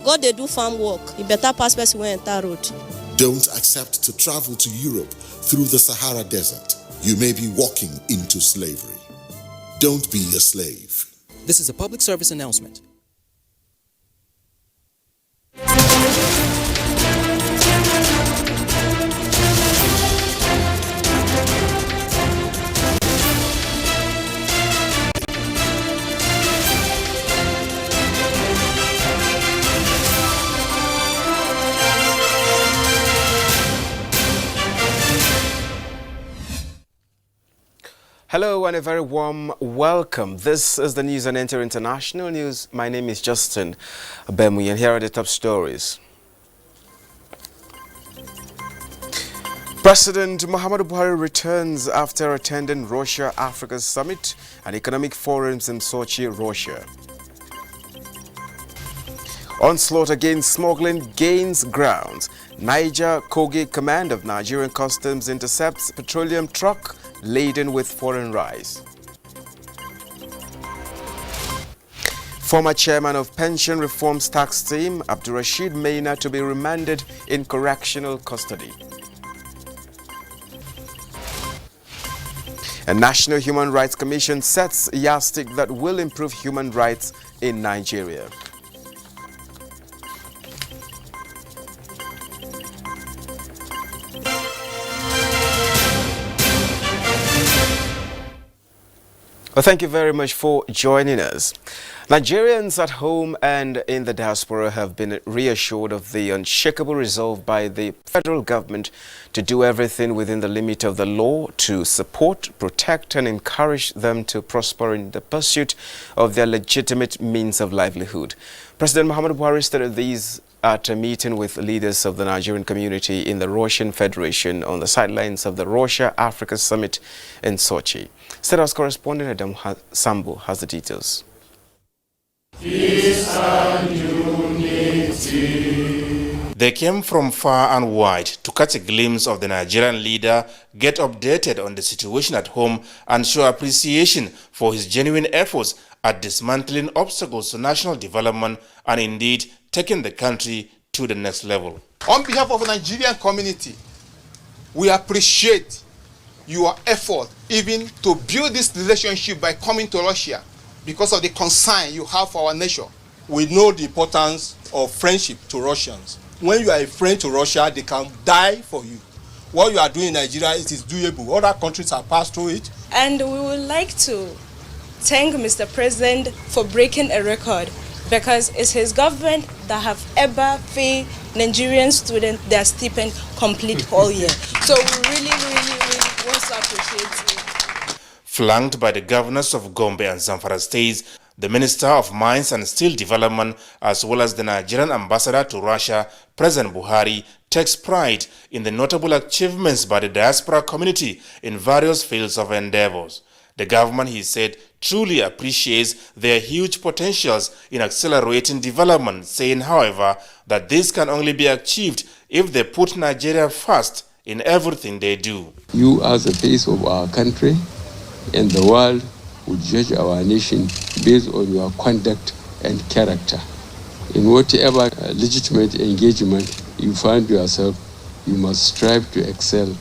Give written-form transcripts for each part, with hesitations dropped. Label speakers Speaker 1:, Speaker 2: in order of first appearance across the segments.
Speaker 1: God they do farm work. It better pass person wey enter road.
Speaker 2: Don't accept to travel to Europe through the Sahara Desert. You may be walking into slavery. Don't be a slave.
Speaker 3: This is a public service announcement.
Speaker 4: Hello and a very warm welcome. This is the News on Enter International News. My name is Justin Bemui and here are the top stories. President Muhammadu Buhari returns after attending Russia-Africa Summit and Economic Forums in Sochi, Russia. Onslaught against smuggling gains ground. Niger Kogi Command of Nigerian Customs intercepts petroleum truck laden with foreign rice. Former chairman of Pension Reforms Tax Team, Abdurrashid Maina, to be remanded in correctional custody. A National Human Rights Commission sets a yardstick that will improve human rights in Nigeria. Well, thank you very much for joining us. Nigerians at home and in the diaspora have been reassured of the unshakable resolve by the federal government to do everything within the limit of the law to support, protect and encourage them to prosper in the pursuit of their legitimate means of livelihood. President Muhammadu Buhari stated these at a meeting with leaders of the Nigerian community in the Russian Federation on the sidelines of the Russia-Africa Summit in Sochi. State House correspondent Adam Sambo has the details.
Speaker 5: Peace and unity. They came from far and wide to catch a glimpse of the Nigerian leader, get updated on the situation at home and show appreciation for his genuine efforts at dismantling obstacles to national development and indeed taking the country to the next level.
Speaker 6: On behalf of the Nigerian community, we appreciate your effort even to build this relationship by coming to Russia because of the concern you have for our nation.
Speaker 7: We know the importance of friendship to Russians. When you are a friend to Russia, they can die for you. What you are doing in Nigeria, it is doable. Other countries have passed through it.
Speaker 8: And we would like to thank Mr. President for breaking a record, because it's his government that have ever paid Nigerian students their stipend complete whole year. So we really want to appreciate you.
Speaker 5: Flanked by the governors of Gombe and Zamfara states, the Minister of Mines and Steel Development, as well as the Nigerian ambassador to Russia, President Buhari, takes pride in the notable achievements by the diaspora community in various fields of endeavors. The government, he said, truly appreciates their huge potentials in accelerating development, saying, however, that this can only be achieved if they put Nigeria first in everything they do.
Speaker 9: You are the face of our country, and the world will judge our nation based on your conduct and character. In whatever legitimate engagement you find yourself, you must strive to excel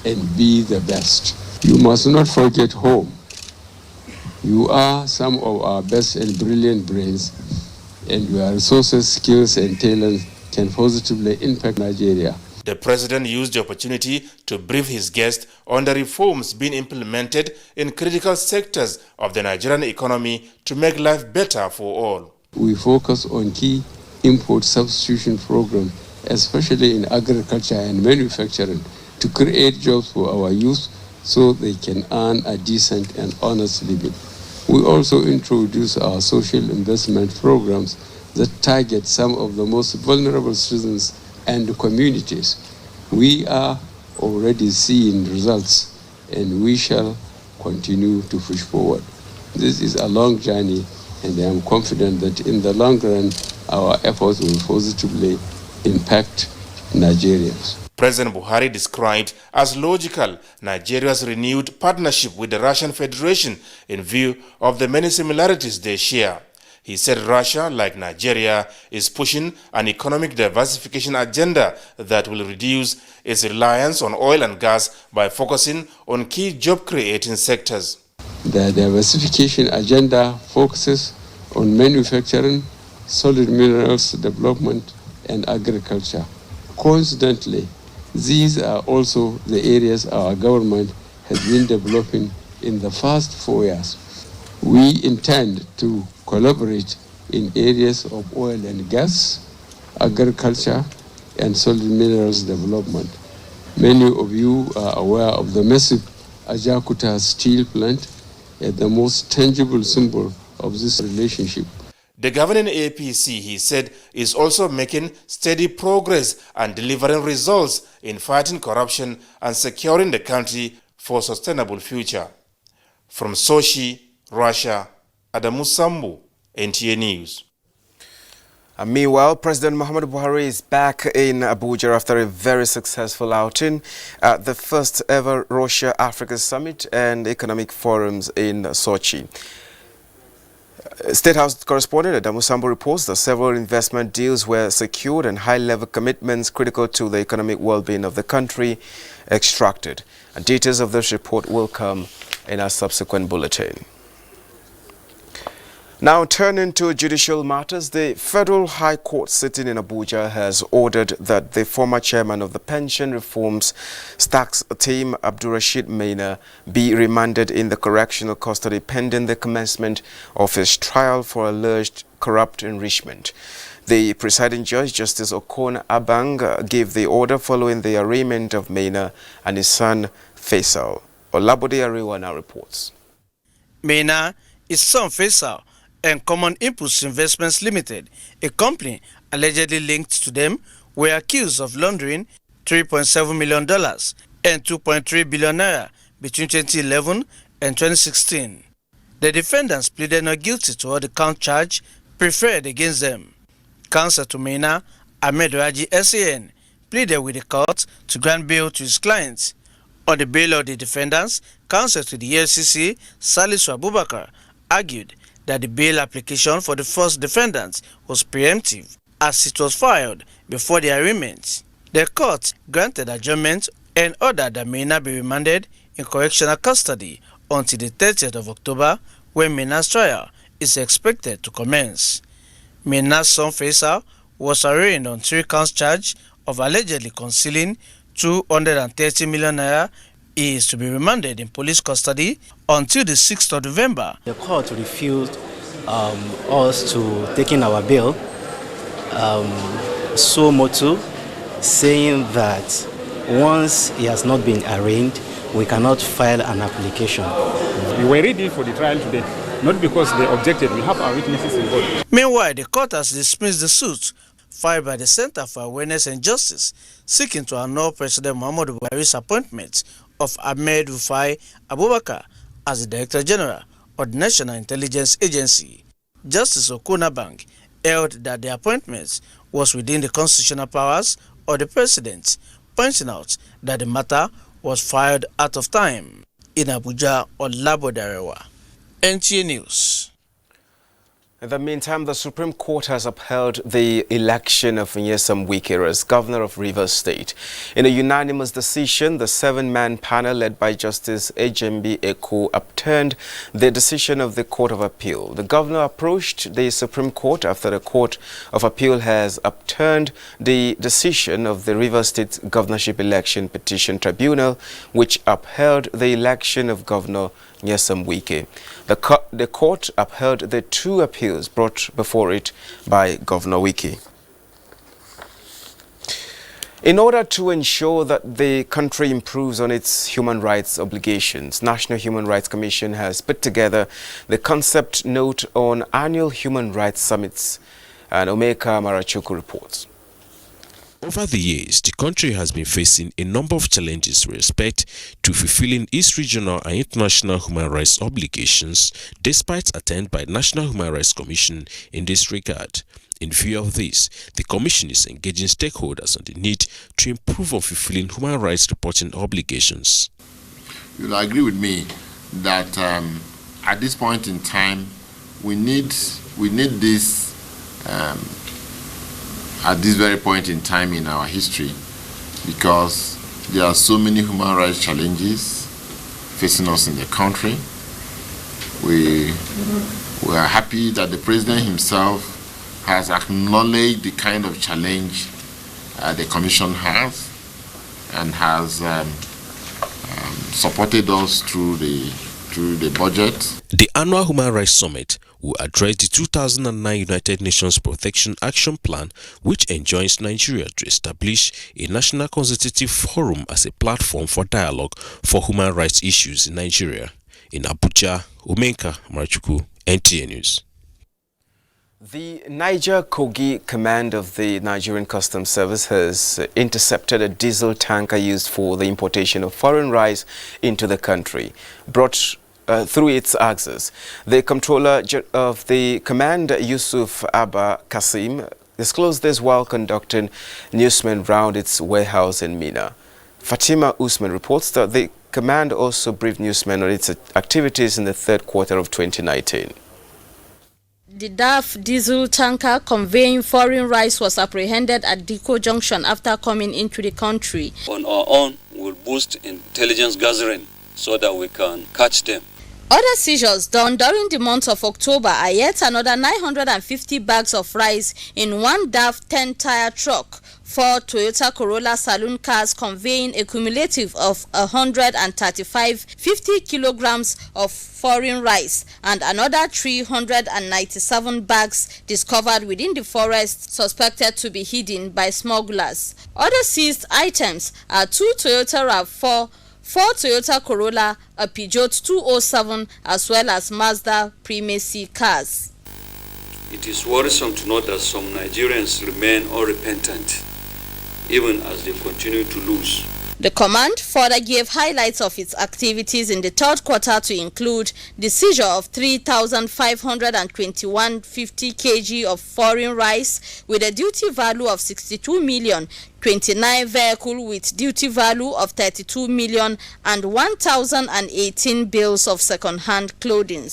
Speaker 9: and be the best. You must not forget home. You are some of our best and brilliant brains, and your resources, skills, and talents can positively impact Nigeria.
Speaker 5: The president used the opportunity to brief his guests on the reforms being implemented in critical sectors of the Nigerian economy to make life better for all.
Speaker 9: We focus on key import substitution programs, especially in agriculture and manufacturing, to create jobs for our youth so they can earn a decent and honest living. We also introduce our social investment programs that target some of the most vulnerable citizens and communities. We are already seeing results, and we shall continue to push forward. This is a long journey, and I am confident that in the long run, our efforts will positively impact Nigerians.
Speaker 5: President Buhari described as logical Nigeria's renewed partnership with the Russian Federation in view of the many similarities they share. He said Russia, like Nigeria, is pushing an economic diversification agenda that will reduce its reliance on oil and gas by focusing on key job-creating sectors.
Speaker 9: The diversification agenda focuses on manufacturing, solid minerals development, and agriculture. Coincidentally, these are also the areas our government has been developing in the past 4 years. We intend to collaborate in areas of oil and gas, agriculture, and solid minerals development. Many of you are aware of the massive Ajaokuta steel plant as the most tangible symbol of this relationship.
Speaker 5: The governing APC, he said, is also making steady progress and delivering results in fighting corruption and securing the country for a sustainable future. From Sochi, Russia, Adamu Sambu, NTA News.
Speaker 4: Meanwhile, President Muhammadu Buhari is back in Abuja after a very successful outing at the first ever Russia-Africa Summit and Economic Forums in Sochi. State House correspondent Adamu Sambu reports that several investment deals were secured and high-level commitments critical to the economic well-being of the country extracted. And details of this report will come in our subsequent bulletin. Now, turning to judicial matters, the Federal High Court sitting in Abuja has ordered that the former chairman of the Pension Reforms Tax Team, Abdulrasheed Maina, be remanded in the correctional custody pending the commencement of his trial for alleged corrupt enrichment. The presiding judge, Justice Okon Abang, gave the order following the arraignment of Maina and his son Faisal. Olabode Arewa now reports.
Speaker 10: Maina, his son Faisal, and Common Impulse Investments Limited, a company allegedly linked to them, were accused of laundering $3.7 million and 2.3 billion naira between 2011 and 2016. The defendants pleaded not guilty to all the count charge preferred against them. Counsel to Maina, Ahmed Raji SAN, pleaded with the court to grant bail to his clients. On the bail of the defendants, counsel to the EFCC, Salisu Abubakar, argued that the bail application for the first defendant was preemptive as it was filed before the arraignment. The court granted adjournment and ordered that Maina be remanded in correctional custody until the 30th of October, when Maina's trial is expected to commence. Maina's son Faisal was arraigned on 3 counts charge of allegedly concealing 230 million naira. He is to be remanded in police custody until the 6th of November.
Speaker 11: The court refused us to take in our bail, so motu, saying that once he has not been arraigned, we cannot file an application.
Speaker 12: We were ready for the trial today, not because they objected. We have our witnesses involved.
Speaker 10: Meanwhile, the court has dismissed the suit filed by the Center for Awareness and Justice, seeking to annul President Muhammadu Buhari's appointment of Ahmed Rufai Abubakar as the Director General of the National Intelligence Agency. Justice Okon Abang held that the appointment was within the constitutional powers of the President, pointing out that the matter was filed out of time. In Abuja, Olabode Arewa, NTA News.
Speaker 4: In the meantime, the Supreme Court has upheld the election of Nyesom Wike as governor of Rivers State. In a unanimous decision, the 7-man panel led by Justice Ejembi Eko upturned the decision of the Court of Appeal. The governor approached the Supreme Court after the Court of Appeal has upturned the decision of the Rivers State Governorship Election Petition Tribunal, which upheld the election of Governor Nyesom Wike. The court upheld the 2 appeals brought before it by Governor Wike. In order to ensure that the country improves on its human rights obligations, National Human Rights Commission has put together the concept note on annual human rights summits, and Omeka Marachuku reports.
Speaker 13: Over the years, the country has been facing a number of challenges with respect to fulfilling its regional and international human rights obligations, despite attempts by the National Human Rights Commission in this regard. In view of this, the Commission is engaging stakeholders on the need to improve on fulfilling human rights reporting obligations.
Speaker 14: You'll agree with me that at this point in time, we need this at this very point in time in our history, because there are so many human rights challenges facing us in the country. We are happy that the president himself has acknowledged the kind of challenge the commission has, and has supported us through the budget.
Speaker 13: The annual Human Rights Summit will address the 2009 United Nations Protection Action Plan, which enjoins Nigeria to establish a national consultative forum as a platform for dialogue for human rights issues in Nigeria. In Abuja, Umenka Marchuku, NTA News.
Speaker 4: The Niger-Kogi Command of the Nigerian Customs Service has intercepted a diesel tanker used for the importation of foreign rice into the country, brought through its axis. The Comptroller of the Command, Yusuf Abba Kasim, disclosed this while conducting newsmen round its warehouse in Mina. Fatima Usman reports that the command also briefed newsmen on its activities in the third quarter of 2019.
Speaker 15: The DAF diesel tanker conveying foreign rice was apprehended at Diko Junction after coming into the country.
Speaker 16: On our own, we'll boost intelligence gathering so that we can catch them.
Speaker 15: Other seizures done during the month of October are yet another 950 bags of rice in one DAF 10-tire truck, 4 Toyota Corolla saloon cars conveying a cumulative of 135 50 kilograms of foreign rice, and another 397 bags discovered within the forest suspected to be hidden by smugglers. Other seized items are 2 Toyota RAV4, 4 Toyota Corolla, a Peugeot 207, as well as Mazda Primacy cars.
Speaker 16: It is worrisome to note that some Nigerians remain unrepentant, even as they continue to lose.
Speaker 15: The command further gave highlights of its activities in the third quarter to include the seizure of 3,521 50 kg of foreign rice with a duty value of 62 million, 29 vehicles with duty value of 32 million, and 1,018 bills of second-hand clothing.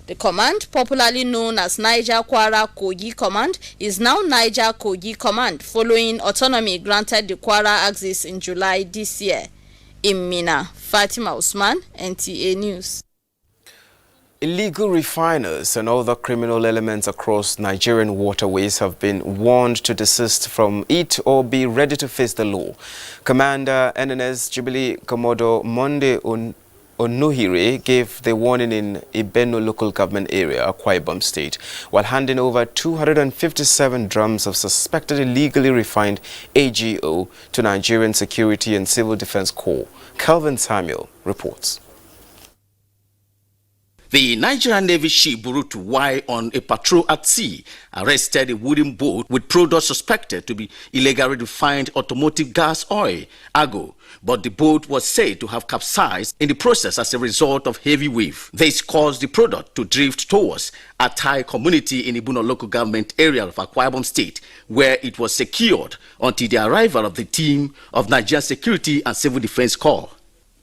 Speaker 15: The command, popularly known as Niger-Kwara-Kogi Command, is now Niger-Kogi Command, following autonomy granted the Kwara Axis in July this year. In Mina, Fatima Usman, NTA News.
Speaker 4: Illegal refiners and other criminal elements across Nigerian waterways have been warned to desist from it or be ready to face the law. Commander NNS Jubilee Commodore Monday Onuhire gave the warning in Ibeno local government area, Akwa Ibom State, while handing over 257 drums of suspected illegally refined AGO to Nigerian Security and Civil Defense Corps. Calvin Samuel reports.
Speaker 17: The Nigerian Navy ship Burutu Y on a patrol at sea arrested a wooden boat with products suspected to be illegally refined automotive gas oil, AGO, but the boat was said to have capsized in the process as a result of heavy wave. This caused the product to drift towards a Thai community in Ibuno local government area of Akwa Ibom State, where it was secured until the arrival of the team of Nigerian Security and Civil Defense Corps.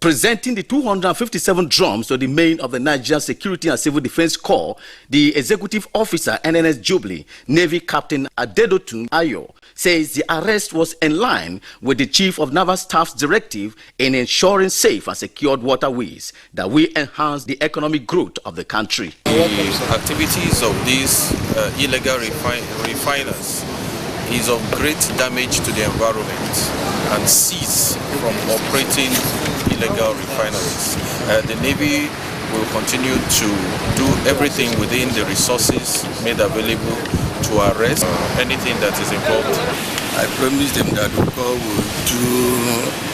Speaker 17: Presenting the 257 drums to the main of the Nigerian Security and Civil Defense Corps, the Executive Officer NNS Jubilee, Navy Captain Adedotun Ayo, says the arrest was in line with the Chief of Naval Staff's directive in ensuring safe and secured waterways that will enhance the economic growth of the country.
Speaker 18: The activities of these illegal refiners is of great damage to the environment and cease from operating illegal refineries. The Navy will continue to do everything within the resources made available to arrest anything that is involved.
Speaker 19: I promise them that the Corps will do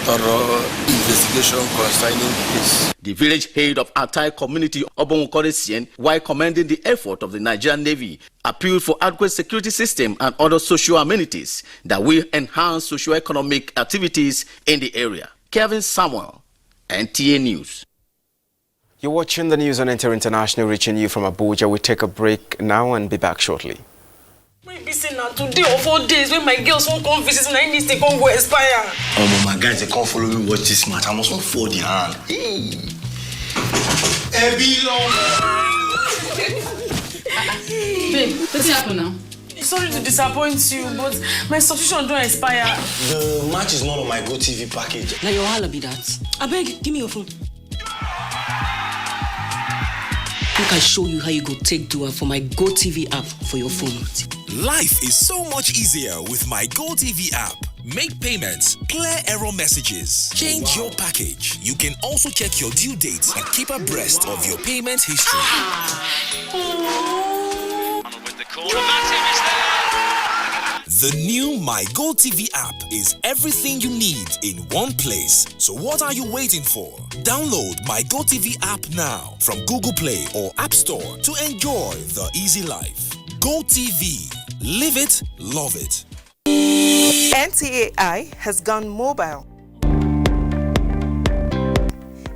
Speaker 19: thorough investigation concerning this.
Speaker 17: The village head of Atai community, Obon Koresien, while commending the effort of the Nigerian Navy, appealed for adequate security system and other social amenities that will enhance socio-economic activities in the area. Kevin Samuel, NTA News.
Speaker 4: You're watching the news on Enter International, reaching you from Abuja. We take a break now and be back shortly.
Speaker 20: Maybe say now 2 or 4 days when my girls won't come visit and I need to come go expire.
Speaker 19: Oh, my guys, they can't follow me watch this match. I must not fold the hand.
Speaker 20: Babe, what's happening now? Sorry to disappoint you, but my subscription don't expire.
Speaker 21: The match is not on my GoTV package.
Speaker 20: Now your holla be that. I beg, give me your phone. Make I show you how you go take do it for my GoTV app for your phone.
Speaker 22: Life is so much easier with my GoTV app. Make payments, clear error messages, change your package. You can also check your due dates and keep abreast of your payment history. The new My GoTV app is everything you need in one place. So what are you waiting for? Download My GoTV app now from Google Play or App Store to enjoy the easy life. GoTV. Live it, love it.
Speaker 23: NTAI has gone mobile.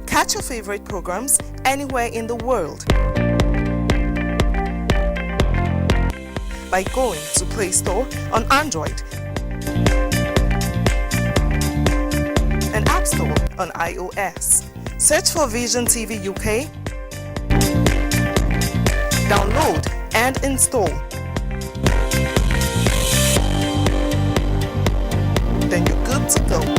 Speaker 23: Catch your favorite programs anywhere in the world by going to Play Store on Android and App Store on iOS. Search for Vision TV UK, download and install. Then you're good to go.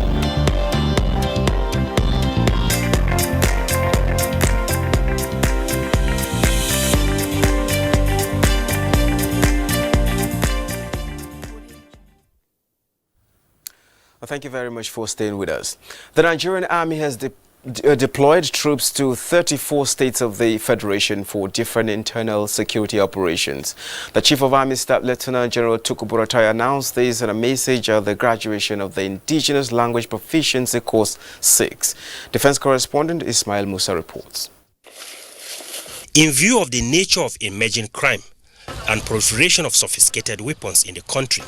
Speaker 4: Thank you very much for staying with us. The Nigerian Army has deployed troops to 34 states of the Federation for different internal security operations. The Chief of Army Staff, Lieutenant General Tukur Buratai, announced this in a message at the graduation of the Indigenous Language Proficiency Course 6. Defense correspondent Ismail Musa reports.
Speaker 24: In view of the nature of emerging crime and proliferation of sophisticated weapons in the country,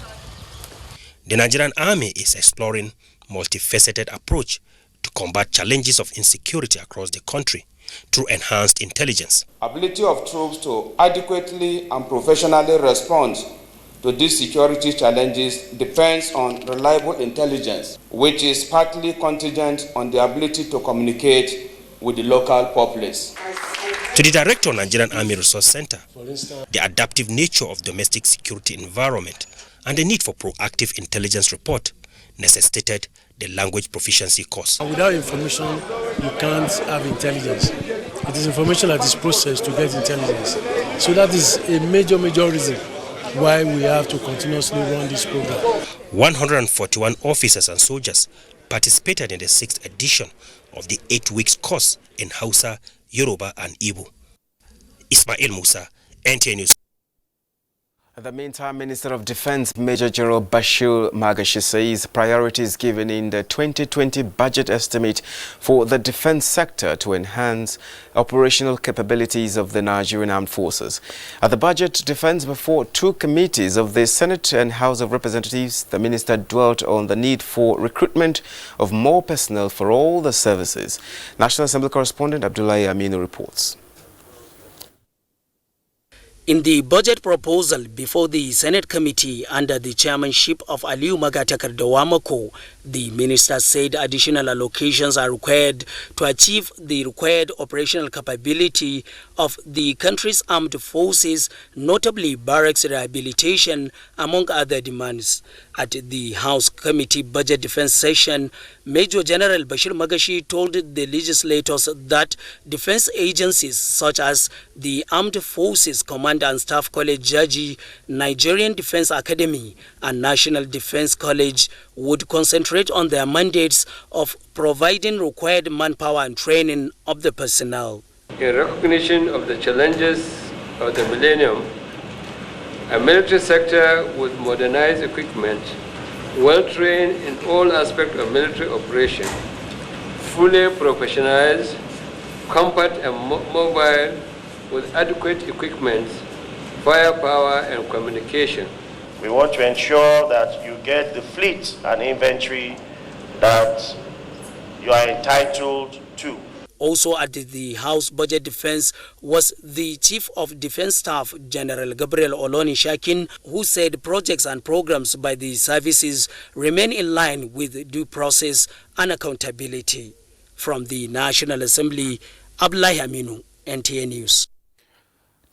Speaker 24: the Nigerian Army is exploring multifaceted approach to combat challenges of insecurity across the country through enhanced intelligence.
Speaker 25: Ability of troops to adequately and professionally respond to these security challenges depends on reliable intelligence, which is partly contingent on the ability to communicate with the local populace.
Speaker 24: To the Director of Nigerian Army Resource Center, the adaptive nature of domestic security environment and the need for proactive intelligence report necessitated the language proficiency course.
Speaker 26: Without information, you can't have intelligence. It is information that is processed to get intelligence. So that is a major reason why we have to continuously run this program.
Speaker 24: 141 officers and soldiers participated in the 6th edition of the 8 weeks course in Hausa, Yoruba and Igbo. Ismail Musa, NTA News.
Speaker 4: At the meantime, Minister of Defense Major General Bashir Magashi says priorities given in the 2020 budget estimate for the defense sector to enhance operational capabilities of the Nigerian Armed Forces. At the budget defense before two committees of the Senate and House of Representatives, the minister dwelt on the need for recruitment of more personnel for all the services. National Assembly correspondent Abdullahi Aminu reports.
Speaker 27: In the budget proposal before the Senate committee under the chairmanship of Aliyu Magatakarda Wamako, the minister said additional allocations are required to achieve the required operational capability of the country's armed forces, notably barracks rehabilitation, among other demands. At the House Committee Budget Defense session, Major General Bashir Magashi told the legislators that defense agencies such as the Armed Forces Command and Staff College Jaji, Nigerian Defense Academy and National Defense College would concentrate on their mandates of providing required manpower and training of the personnel.
Speaker 28: In recognition of the challenges of the millennium, a military sector with modernized equipment, well-trained in all aspects of military operation, fully professionalized, compact and mobile, with adequate equipment, firepower and communication.
Speaker 29: We want to ensure that you get the fleet and inventory that you are entitled to.
Speaker 27: Also at the House Budget Defense was the Chief of Defense Staff, General Gabriel Oloni Shakin, who said projects and programs by the services remain in line with due process and accountability. From the National Assembly, Abdullahi Aminu, NTA News.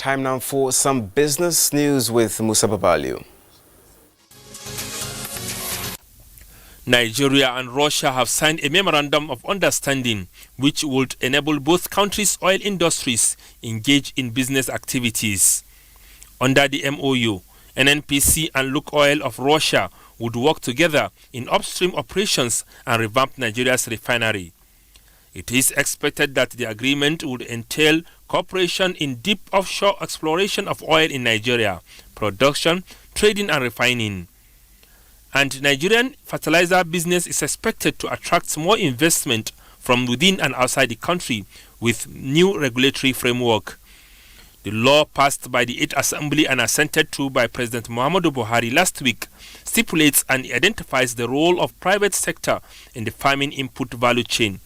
Speaker 4: Time now for some business news with Musa Babaliu.
Speaker 1: Nigeria and Russia have signed a memorandum of understanding which would enable both countries' oil industries engage in business activities. Under the MOU, NNPC and Lukoil of Russia would work together in upstream operations and revamp Nigeria's refinery. It is expected that the agreement would entail cooperation in deep offshore exploration of oil in Nigeria, production, trading and refining. And Nigerian fertilizer business is expected to attract more investment from within and outside the country with new regulatory framework. The law passed by the 8th Assembly and assented to by President Muhammadu Buhari last week stipulates and identifies the role of private sector in the farming input value chain.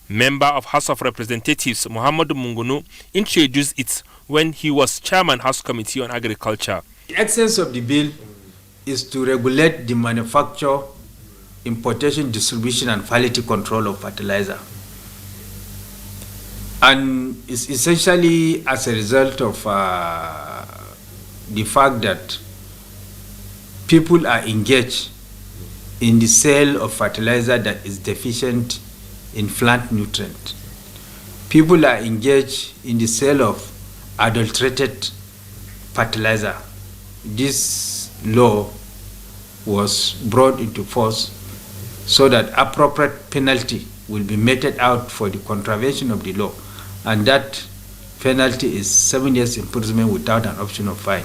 Speaker 1: Member of House of Representatives Muhammadu Mungunu introduced it when he was Chairman House Committee on Agriculture.
Speaker 2: The essence of the bill is to regulate the manufacture, importation, distribution and quality control of fertilizer. And it's essentially as a result of the fact that people are engaged in the sale of fertilizer that is deficient in plant nutrient. People are engaged in the sale of adulterated fertilizer. This law was brought into force so that appropriate penalty will be meted out for the contravention of the law, and that penalty is 7 years imprisonment without an option of fine.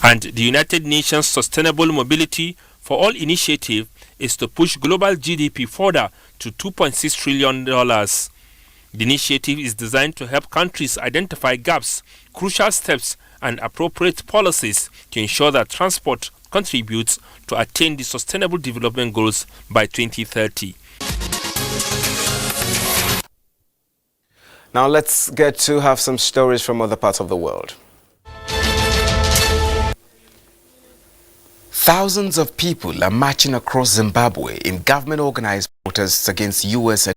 Speaker 1: And the United Nations Sustainable Mobility for All initiative is to push global GDP further to $2.6 trillion. The initiative is designed to help countries identify gaps, crucial steps, and appropriate policies to ensure that transport contributes to attain the Sustainable Development Goals by 2030.
Speaker 4: Now let's get to have some stories from other parts of the world. Thousands of people are marching across Zimbabwe in government-organized protests against U.S.